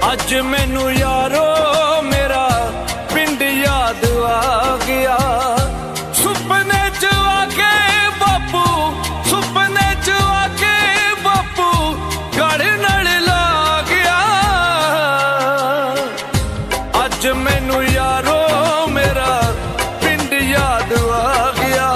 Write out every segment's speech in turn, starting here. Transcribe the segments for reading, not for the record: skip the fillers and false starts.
ਅੱਜ ਮੈਨੂੰ ਯਾਰੋ ਮੇਰਾ ਪਿੰਡ ਯਾਦ ਆ ਗਿਆ। ਸੁਪਨੇ ਚ ਆ ਕੇ ਬਾਪੂ, ਸੁਪਨੇ ਚ ਆ ਕੇ ਬਾਪੂ ਗੜ ਨਾਲ ਲਾ ਗਿਆ। ਅੱਜ ਮੈਨੂੰ ਯਾਰੋ ਮੇਰਾ ਪਿੰਡ ਯਾਦ ਆ ਗਿਆ।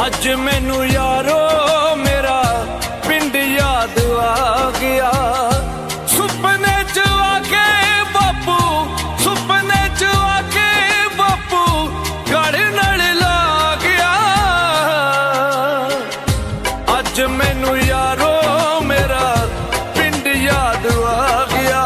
ਅੱਜ ਮੈਨੂੰ ਯਾਰੋ ਮੇਰਾ ਪਿੰਡ ਯਾਦ ਆ ਗਿਆ। ਸੁਪਨੇ ਚ ਆ ਕੇ ਬਾਪੂ, ਸੁਪਨੇ ਚ ਆ ਕੇ ਬਾਪੂ ਗੜ ਨਾਲ ਲਾ ਗਿਆ। ਅੱਜ ਮੈਨੂੰ ਯਾਰੋ ਮੇਰਾ ਪਿੰਡ ਯਾਦ ਆ ਗਿਆ।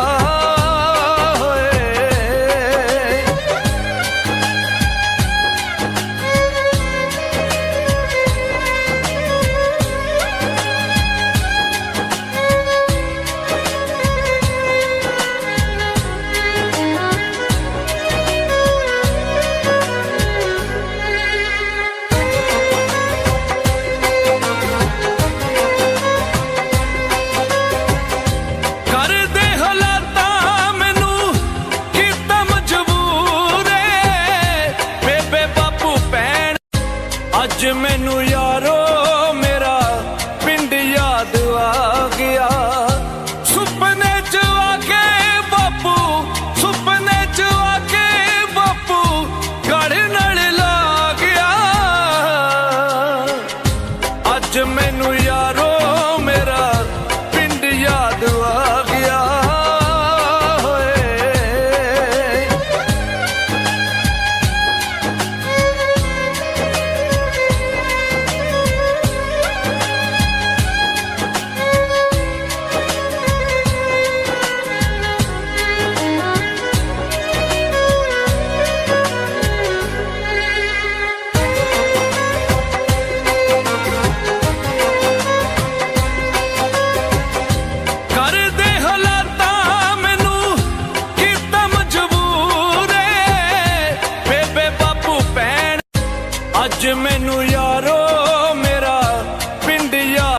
ਅੱਜ ਮੈਨੂੰ ਯਾਰੋ ਮੇਰਾ ਪਿੰਡ ਯਾਦ ਆ ਗਿਆ। ਸੁਪਨੇ ਚ ਆ ਕੇ ਬਾਪੂ, ਸੁਪਨੇ ਚ ਆ ਕੇ ਬਾਪੂ ਗੜ ਨਾਲ ਲਾ ਗਿਆ। ਅੱਜ ਮੈਨੂੰ ਯਾਰ